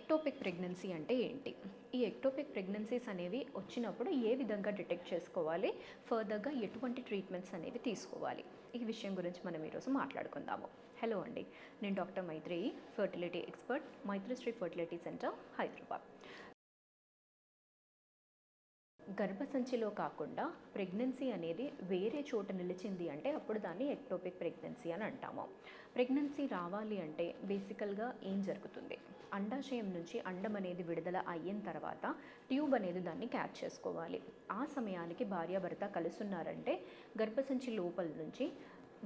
Ectopic pregnancy అంటే ఏంటి? ఈ ఎక్టోపిక్ ప్రెగ్నెన్సీస్ అనేవి వచ్చినప్పుడు ఏ విధంగా డిటెక్ట్ చేసుకోవాలి? ఫర్దర్‌గా ఎటువంటి ట్రీట్మెంట్స్ అనేవి తీసుకోవాలి? ఈ విషయం గురించి మనం ఈరోజు మాట్లాడుకుందాము. హలో అండి. నేను doctor Maitreyi, fertility expert, Maitrishree fertility centre, Hyderabad. గర్భసంచిలో కాకుండా ప్రెగ్నెన్సీ అనేది వేరే చోట నిలిచింది అంటే అప్పుడు దాన్ని ఎక్టోపిక్ ప్రెగ్నెన్సీ అని అంటాము. ప్రెగ్నెన్సీ రావాలి అంటే బేసికల్గా ఏం జరుగుతుంది? అండాశయం నుంచి అండం అనేది విడుదల అయిన తర్వాత ట్యూబ్ అనేది దాన్ని క్యాచ్ చేసుకోవాలి. ఆ సమయానికి భార్యాభర్త కలుసున్నారంటే గర్భసంచి లోపల నుంచి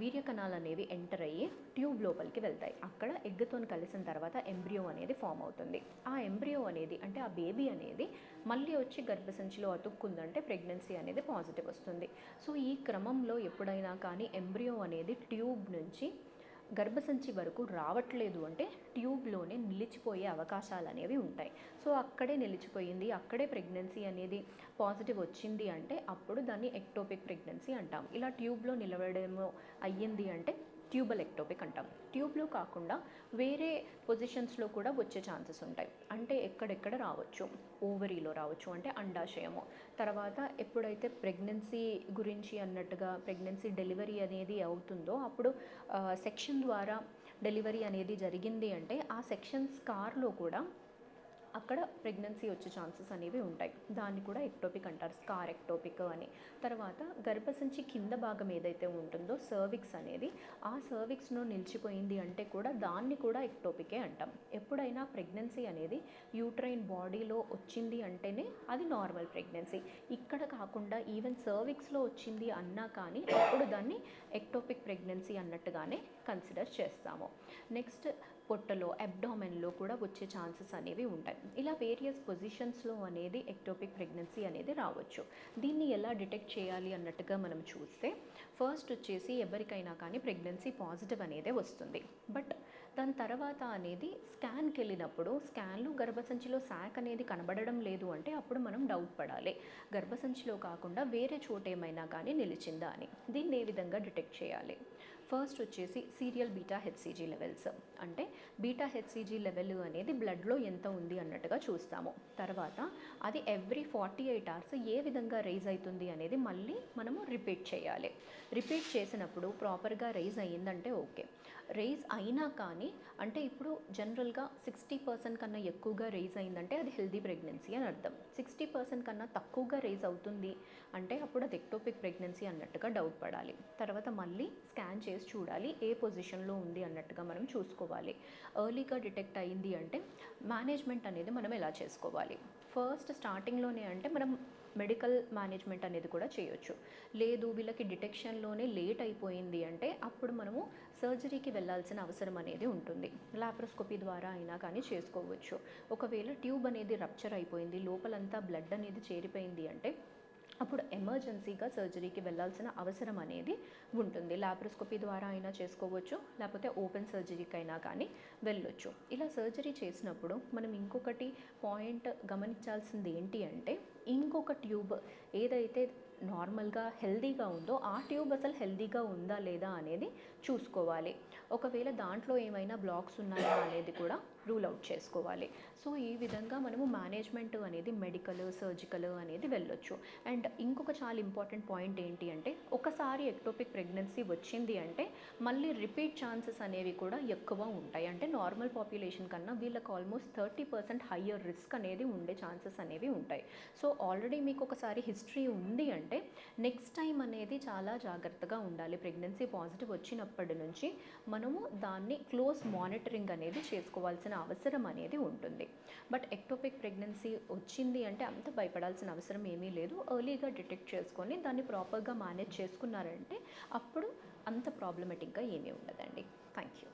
వీర్యకణాలు అనేవి ఎంటర్ అయ్యి ట్యూబ్ లోపలికి వెళ్తాయి. అక్కడ ఎగ్గుతో కలిసిన తర్వాత ఎంబ్రియో అనేది ఫామ్ అవుతుంది. ఆ ఎంబ్రియో అనేది అంటే ఆ బేబీ అనేది మళ్ళీ వచ్చి గర్భసంచిలో అతుక్కుందంటే ప్రెగ్నెన్సీ అనేది పాజిటివ్ వస్తుంది. సో ఈ క్రమంలో ఎప్పుడైనా కానీ ఎంబ్రియో అనేది ట్యూబ్ నుంచి గర్భసంచి వరకు రావట్లేదు అంటే ట్యూబ్లోనే నిలిచిపోయే అవకాశాలు అనేవి ఉంటాయి. సో అక్కడే నిలిచిపోయింది, అక్కడే ప్రెగ్నెన్సీ అనేది పాజిటివ్ వచ్చింది అంటే అప్పుడు దాన్ని ఎక్టోపిక్ ప్రెగ్నెన్సీ అంటాం. ఇలా ట్యూబ్లో నిలవడము అయ్యింది అంటే ట్యూబల్ ఎక్టోపిక్ అంటాం. ట్యూబ్లో కాకుండా వేరే పొజిషన్స్లో కూడా వచ్చే ఛాన్సెస్ ఉంటాయి. అంటే ఎక్కడెక్కడ రావచ్చు? ఓవరీలో రావచ్చు, అంటే అండాశయము. తర్వాత ఎప్పుడైతే ప్రెగ్నెన్సీ గురించి అన్నట్టుగా ప్రెగ్నెన్సీ డెలివరీ అనేది అవుతుందో అప్పుడు సెక్షన్ ద్వారా డెలివరీ అనేది జరిగింది అంటే ఆ సెక్షన్ స్కార్లో కూడా అక్కడ ప్రెగ్నెన్సీ వచ్చే ఛాన్సెస్ అనేవి ఉంటాయి. దాన్ని కూడా ఎక్టోపిక్ అంటారు, స్కార్ ఎక్టోపిక్ అని. తర్వాత గర్భసంచి కింద భాగం ఏదైతే ఉంటుందో సర్విక్స్ అనేది, ఆ సర్విక్స్లో నిలిచిపోయింది అంటే కూడా దాన్ని కూడా ఎక్టోపికే అంటాం. ఎప్పుడైనా ప్రెగ్నెన్సీ అనేది యూట్రైన్ బాడీలో వచ్చింది అంటేనే అది నార్మల్ ప్రెగ్నెన్సీ. ఇక్కడ కాకుండా ఈవెన్ సర్విక్స్లో వచ్చింది అన్నా కానీ అప్పుడు దాన్ని ఎక్టోపిక్ ప్రెగ్నెన్సీ అన్నట్టుగానే కన్సిడర్ చేస్తాము. నెక్స్ట్ పొట్టలో, అబ్డామెన్లో కూడా వచ్చే ఛాన్సెస్ అనేవి ఉంటాయి. ఇలా వేరియస్ పొజిషన్స్లో అనేది ఎక్టోపిక్ ప్రెగ్నెన్సీ అనేది రావచ్చు. దీన్ని ఎలా డిటెక్ట్ చేయాలి అన్నట్టుగా మనం చూస్తే ఫస్ట్ వచ్చేసి ఎవరికైనా కానీ ప్రెగ్నెన్సీ పాజిటివ్ అనేదే వస్తుంది. బట్ దాని తర్వాత అనేది స్కాన్కి వెళ్ళినప్పుడు స్కాన్లో గర్భసంచిలో శాక్ అనేది కనబడడం లేదు అంటే అప్పుడు మనం డౌట్ పడాలి. గర్భసంచిలో కాకుండా వేరే చోట ఏమైనా కానీ నిలిచిందా అని. దీన్ని ఏ విధంగా డిటెక్ట్ చేయాలి? ఫస్ట్ వచ్చేసి సీరియల్ బీటా హెచ్సిజీ లెవెల్స్, అంటే బీటా హెచ్సిజీ లెవెల్ అనేది బ్లడ్లో ఎంత ఉంది అన్నట్టుగా చూస్తాము. తర్వాత అది ఎవ్రీ 48 hours ఏ విధంగా రైజ్ అవుతుంది అనేది మళ్ళీ మనము రిపీట్ చేయాలి. రిపీట్ చేసినప్పుడు ప్రాపర్గా రైజ్ అయ్యిందంటే ఓకే. రైజ్ అయినా కానీ అంటే ఇప్పుడు జనరల్గా 60% కన్నా ఎక్కువగా రైజ్ అయిందంటే అది హెల్దీ ప్రెగ్నెన్సీ అని అర్థం. 60% కన్నా తక్కువగా రైజ్ అవుతుంది అంటే అప్పుడు అది ఎక్టోపిక్ ప్రెగ్నెన్సీ అన్నట్టుగా డౌట్ పడాలి. తర్వాత మళ్ళీ స్కాన్ చేసి చూడాలి ఏ పొజిషన్లో ఉంది అన్నట్టుగా మనం చూసుకోవాలి. ఎర్లీగా డిటెక్ట్ అయింది అంటే మేనేజ్మెంట్ అనేది మనం ఎలా చేసుకోవాలి? ఫస్ట్ స్టార్టింగ్లోనే అంటే మనం మెడికల్ మేనేజ్మెంట్ అనేది కూడా చేయొచ్చు. లేదు వీళ్ళకి డిటెక్షన్లోనే లేట్ అయిపోయింది అంటే అప్పుడు మనము సర్జరీకి వెళ్ళాల్సిన అవసరం అనేది ఉంటుంది. లాప్రోస్కోపీ ద్వారా అయినా కానీ చేసుకోవచ్చు. ఒకవేళ ట్యూబ్ అనేది రప్చర్ అయిపోయింది, లోపలంతా బ్లడ్ అనేది చేరిపోయింది అంటే అప్పుడు ఎమర్జెన్సీగా సర్జరీకి వెళ్ళాల్సిన అవసరం అనేది ఉంటుంది. లాప్రోస్కోపీ ద్వారా అయినా చేసుకోవచ్చు, లేకపోతే ఓపెన్ సర్జరీకి అయినా కానీ వెళ్ళొచ్చు. ఇలా సర్జరీ చేసినప్పుడు మనం ఇంకొకటి పాయింట్ గమనించాల్సింది ఏంటి అంటే ఇంకొక ట్యూబ్ ఏదైతే నార్మల్గా హెల్దీగా ఉందో ఆ ట్యూబ్ అసలు హెల్దీగా ఉందా లేదా అనేది చూసుకోవాలి. ఒకవేళ దాంట్లో ఏమైనా బ్లాక్స్ ఉన్నాయా అనేది కూడా రూల్ అవుట్ చేసుకోవాలి. సో ఈ విధంగా మనము మేనేజ్మెంట్ అనేది మెడికల్, సర్జికల్ అనేది వెళ్ళొచ్చు. అండ్ ఇంకొక చాలా ఇంపార్టెంట్ పాయింట్ ఏంటి అంటే ఒకసారి ఎక్టోపిక్ ప్రెగ్నెన్సీ వచ్చింది అంటే మళ్ళీ రిపీట్ ఛాన్సెస్ అనేవి కూడా ఎక్కువ ఉంటాయి. అంటే నార్మల్ పాపులేషన్ కన్నా వీళ్ళకి ఆల్మోస్ట్ 30% హయ్యర్ రిస్క్ అనేది ఉండే ఛాన్సెస్ అనేవి ఉంటాయి. సో ఆల్రెడీ మీకు ఒకసారి హిస్టరీ ఉంది అంటే నెక్స్ట్ టైం అనేది చాలా జాగ్రత్తగా ఉండాలి. ప్రెగ్నెన్సీ పాజిటివ్ వచ్చినప్పటి నుంచి మనము దాన్ని క్లోజ్ మానిటరింగ్ అనేది చేసుకోవాల్సిన అవసరం అనేది ఉంటుంది. బట్ ఎక్టోపిక్ ప్రెగ్నెన్సీ వచ్చింది అంటే అంత భయపడాల్సిన అవసరం ఏమీ లేదు. ఎర్లీగా డిటెక్ట్ చేసుకొని దాన్ని ప్రాపర్గా మేనేజ్ చేసుకున్నారంటే అప్పుడు అంత ప్రాబ్లమెటిక్గా ఏమీ ఉండదండి. Thank you.